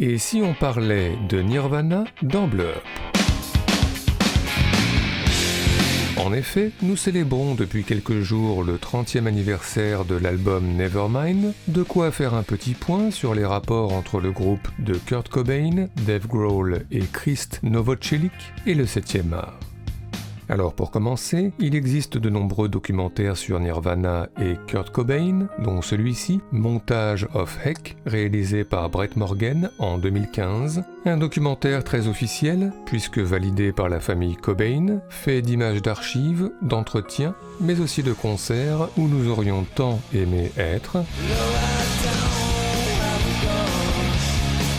Et si on parlait de Nirvana dans Blow Up? En effet, nous célébrons depuis quelques jours le 30e anniversaire de l'album Nevermind, de quoi faire un petit point sur les rapports entre le groupe de Kurt Cobain, Dave Grohl et Krist Novoselic et le 7e art. Alors pour commencer, il existe de nombreux documentaires sur Nirvana et Kurt Cobain, dont celui-ci, Montage of Heck, réalisé par Brett Morgen en 2015, un documentaire très officiel, puisque validé par la famille Cobain, fait d'images d'archives, d'entretiens, mais aussi de concerts où nous aurions tant aimé être.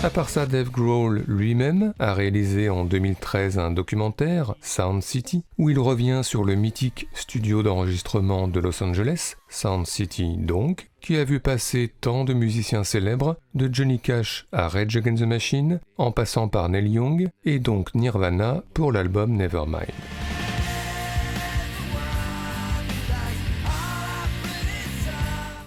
À part ça, Dave Grohl lui-même a réalisé en 2013 un documentaire, Sound City, où il revient sur le mythique studio d'enregistrement de Los Angeles, Sound City donc, qui a vu passer tant de musiciens célèbres, de Johnny Cash à Rage Against the Machine, en passant par Neil Young, et donc Nirvana pour l'album Nevermind.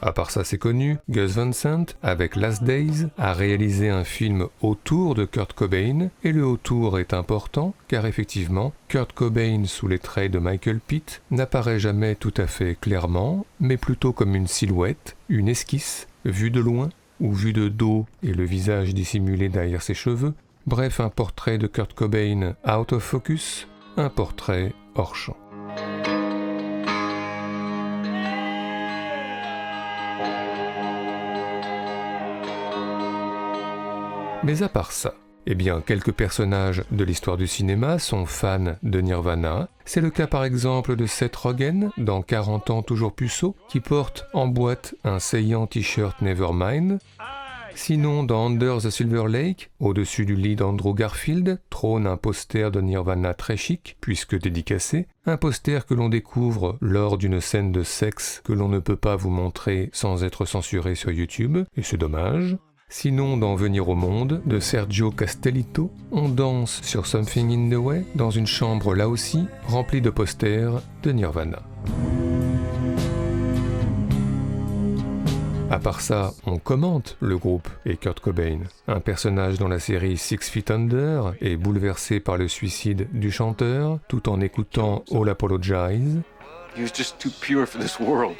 À part ça, c'est connu, Gus Van Sant, avec Last Days, a réalisé un film autour de Kurt Cobain, et le autour est important, car effectivement, Kurt Cobain sous les traits de Michael Pitt n'apparaît jamais tout à fait clairement, mais plutôt comme une silhouette, une esquisse, vue de loin, ou vue de dos et le visage dissimulé derrière ses cheveux, bref un portrait de Kurt Cobain out of focus, un portrait hors champ. Mais à part ça, eh bien, quelques personnages de l'histoire du cinéma sont fans de Nirvana. C'est le cas par exemple de Seth Rogen, dans 40 ans toujours puceau, qui porte en boîte un saillant t-shirt Nevermind. Sinon, dans Under the Silver Lake, au-dessus du lit d'Andrew Garfield, trône un poster de Nirvana très chic, puisque dédicacé, un poster que l'on découvre lors d'une scène de sexe que l'on ne peut pas vous montrer sans être censuré sur YouTube, et c'est dommage. Sinon, dans Venir au monde, de Sergio Castellitto, on danse sur Something in the Way, dans une chambre là aussi, remplie de posters de Nirvana. À part ça, on commente le groupe et Kurt Cobain. Un personnage dans la série Six Feet Under est bouleversé par le suicide du chanteur, tout en écoutant All Apologize. He was just too pure for this world.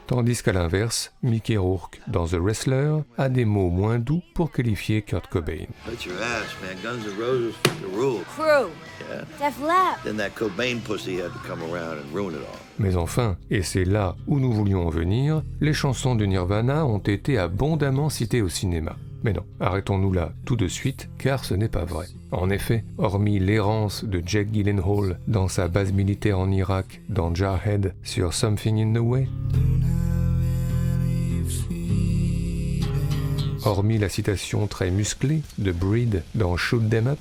Tandis qu'à l'inverse, Mickey Rourke, dans The Wrestler, a des mots moins doux pour qualifier Kurt Cobain. Bet your ass, man. Guns N' Roses fucking rule. Crew. Yeah. Def Leppard. Then that Cobain pussy had to come around and ruin it all. Mais enfin, et c'est là où nous voulions en venir, les chansons de Nirvana ont été abondamment citées au cinéma. Mais non, arrêtons-nous là tout de suite, car ce n'est pas vrai. En effet, hormis l'errance de Jake Gyllenhaal dans sa base militaire en Irak, dans Jarhead, sur Something in the Way, hormis la citation très musclée de Breed dans Shoot 'Em Up,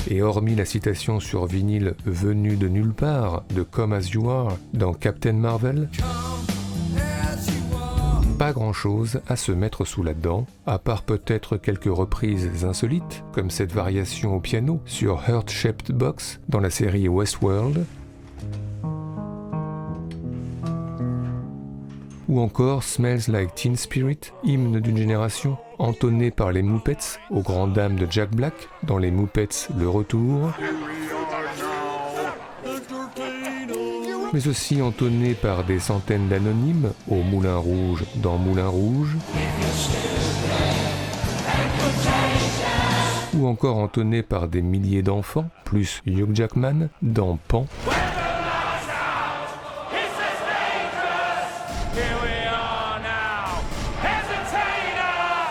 et hormis la citation sur vinyle venue de nulle part de Come As You Are dans Captain Marvel, pas grand-chose à se mettre sous la dent, à part peut-être quelques reprises insolites, comme cette variation au piano sur Heart Shaped Box dans la série Westworld, ou encore Smells Like Teen Spirit, hymne d'une génération, entonné par les Muppets aux grandes dames de Jack Black dans les Muppets Le Retour, mais aussi entonné par des centaines d'anonymes au Moulin Rouge dans Moulin Rouge, ou encore entonné par des milliers d'enfants, plus Hugh Jackman dans Pan.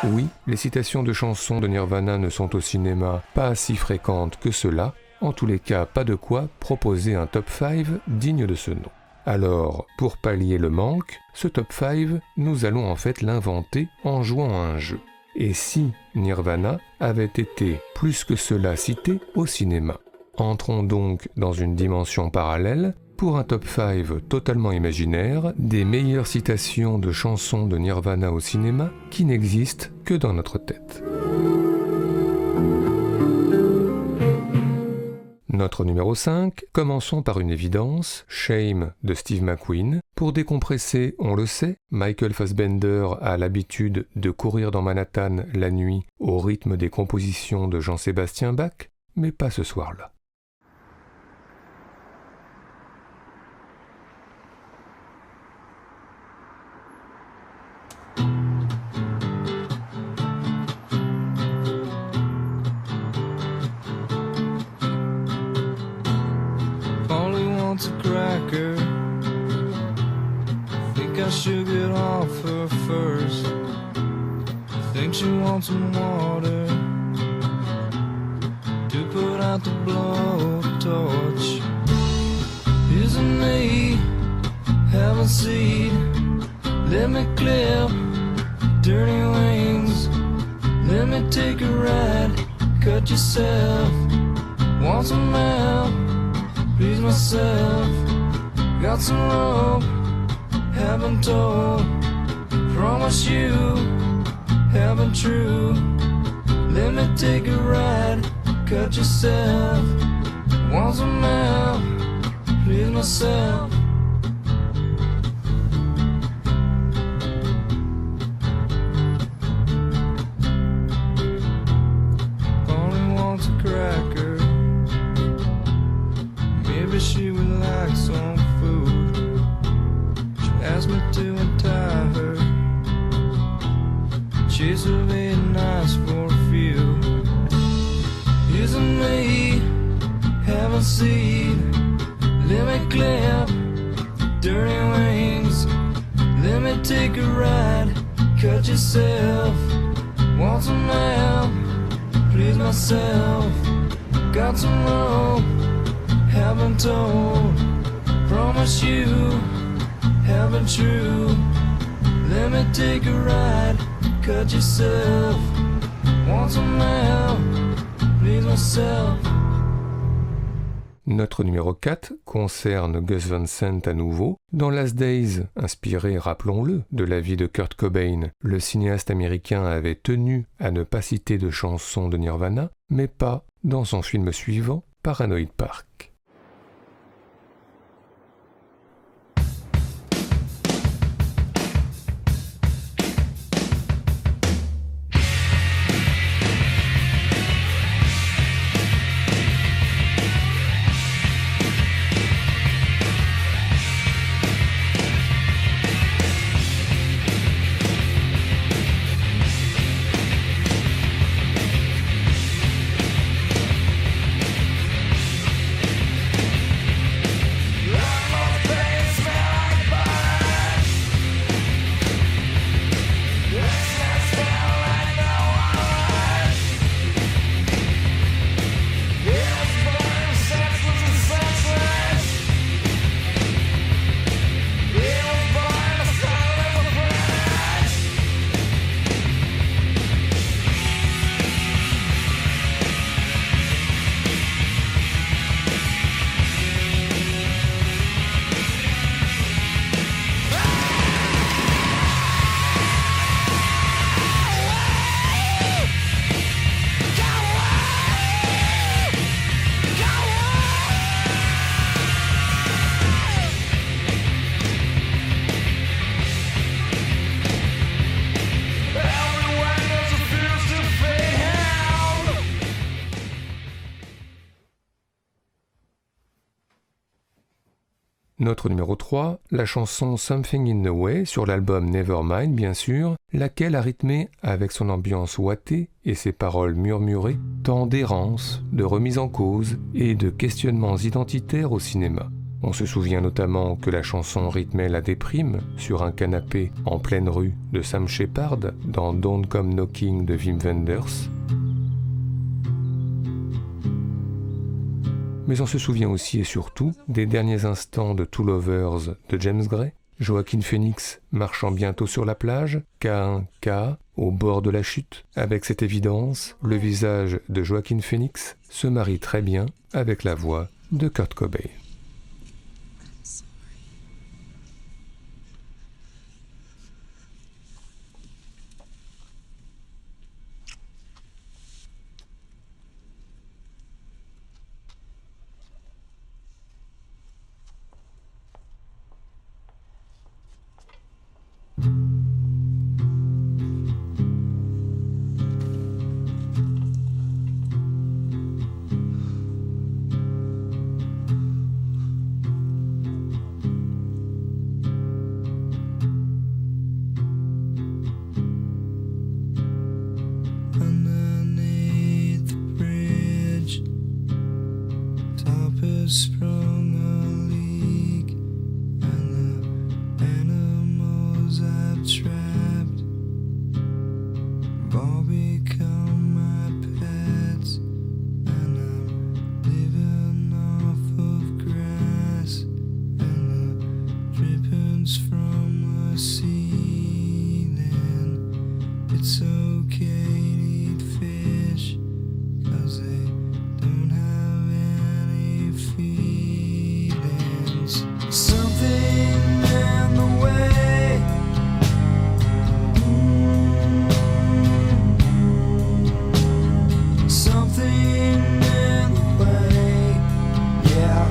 Oui, les citations de chansons de Nirvana ne sont au cinéma pas si fréquentes que cela, en tous les cas pas de quoi proposer un top 5 digne de ce nom. Alors, pour pallier le manque, ce top 5, nous allons en fait l'inventer en jouant à un jeu. Et si Nirvana avait été plus que cela cité au cinéma? Entrons donc dans une dimension parallèle, pour un top 5 totalement imaginaire des meilleures citations de chansons de Nirvana au cinéma qui n'existent que dans notre tête. Notre numéro 5, commençons par une évidence, Shame de Steve McQueen. Pour décompresser, on le sait, Michael Fassbender a l'habitude de courir dans Manhattan la nuit au rythme des compositions de Jean-Sébastien Bach, mais pas ce soir-là. A cracker. Think I should get off her first. Think she wants some water to put out the blowtorch. Isn't me, have a seat. Let me clip dirty wings. Let me take a ride. Cut yourself. Want some help? Please myself, got some rope, haven't told. Promise you, haven't true. Let me take a ride, cut yourself. Want some help, please myself. Only wants a cracker. Maybe she would like some food. She asked me to untie her. She's really nice for a few. Isn't me, haven't seen. Let me clip dirty wings. Let me take a ride, cut yourself. Want some help, please myself. Got some rope, haven't told. Promise you, haven't true. Let me take a ride, cut yourself. Want some help, please myself. Notre numéro 4 concerne Gus Van Sant à nouveau. Dans Last Days, inspiré, rappelons-le, de la vie de Kurt Cobain, le cinéaste américain avait tenu à ne pas citer de chansons de Nirvana, mais pas dans son film suivant, Paranoid Park. Notre numéro 3, la chanson Something in the Way sur l'album Nevermind bien sûr, laquelle a rythmé avec son ambiance ouatée et ses paroles murmurées tant d'errance, de remise en cause et de questionnements identitaires au cinéma. On se souvient notamment que la chanson rythmait la déprime sur un canapé en pleine rue de Sam Shepard dans Don't Come Knocking de Wim Wenders. Mais on se souvient aussi et surtout des derniers instants de Two Lovers de James Gray, Joaquin Phoenix marchant bientôt sur la plage, K1K au bord de la chute. Avec cette évidence, le visage de Joaquin Phoenix se marie très bien avec la voix de Kurt Cobain. it's okay to eat fish, 'cause they don't have any feelings. Something in the way, something in the way, yeah.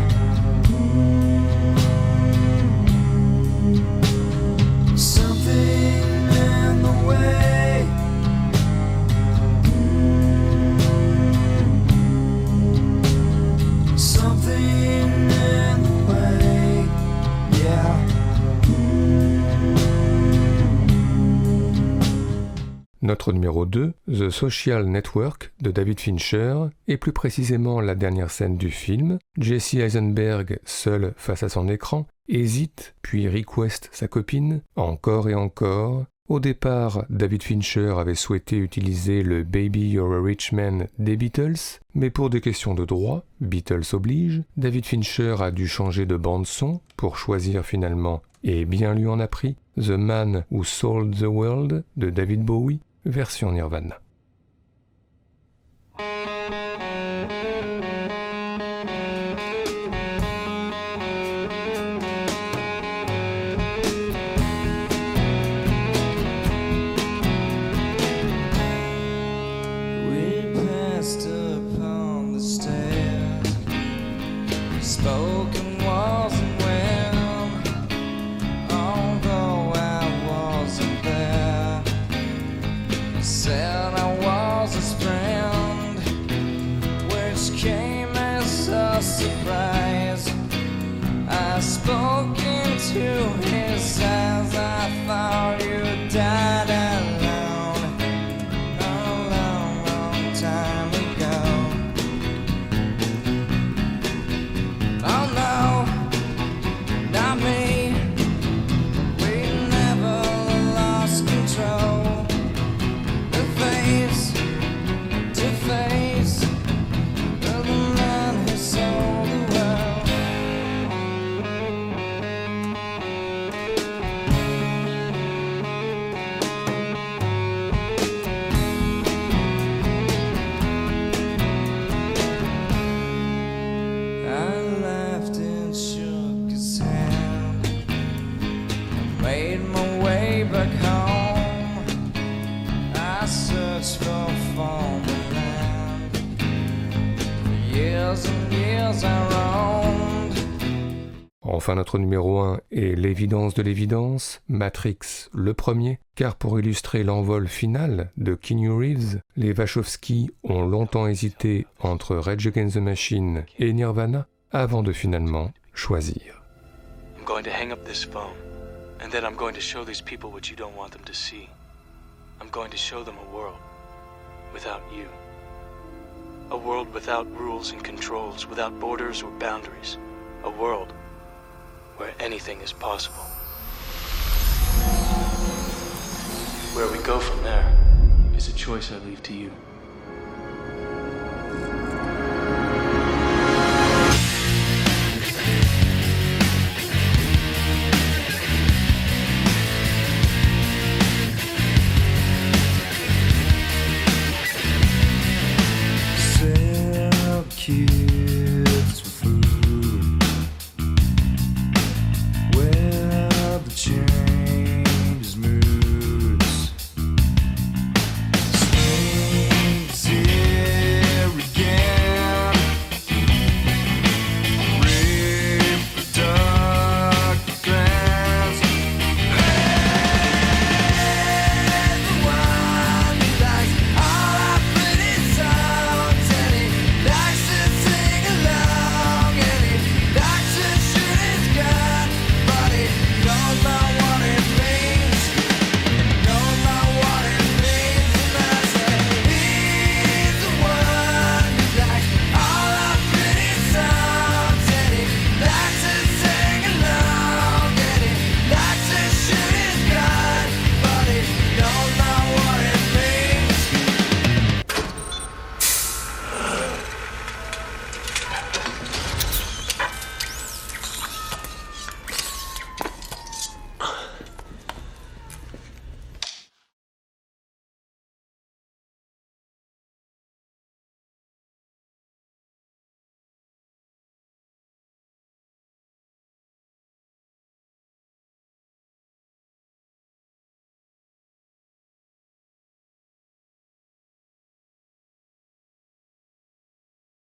Something in the way. Something in the way, yeah. Notre numéro 2, The Social Network de David Fincher, et plus précisément la dernière scène du film. Jesse Eisenberg, seul face à son écran, hésite, puis request sa copine, encore et encore. Au départ, David Fincher avait souhaité utiliser le Baby You're a Rich Man des Beatles, mais pour des questions de droit, Beatles oblige, David Fincher a dû changer de bande-son pour choisir finalement, et bien lui en a pris, The Man Who Sold the World de David Bowie, version Nirvana. We passed upon the stairs, spoken wasn't well, although I wasn't there. Said I was his friend, which came as a surprise. I spoke into his eyes, I thought you died alone a long, long time ago. Oh no, not me, we never lost control. Face to face with the man who sold the world. I laughed and shook his hand. I made my way back home. I searched for former land. For years and years I roamed. Enfin, notre numéro 1 est l'évidence de l'évidence, Matrix le premier, car pour illustrer l'envol final de Keanu Reeves, les Wachowski ont longtemps hésité entre Rage Against the Machine et Nirvana avant de finalement choisir. I'm going to hang up this phone, and then I'm going to show these people what you don't want them to see. I'm going to show them a world without you. A world without rules and controls, without borders or boundaries. A world where anything is possible. Where we go from there is a choice I leave to you.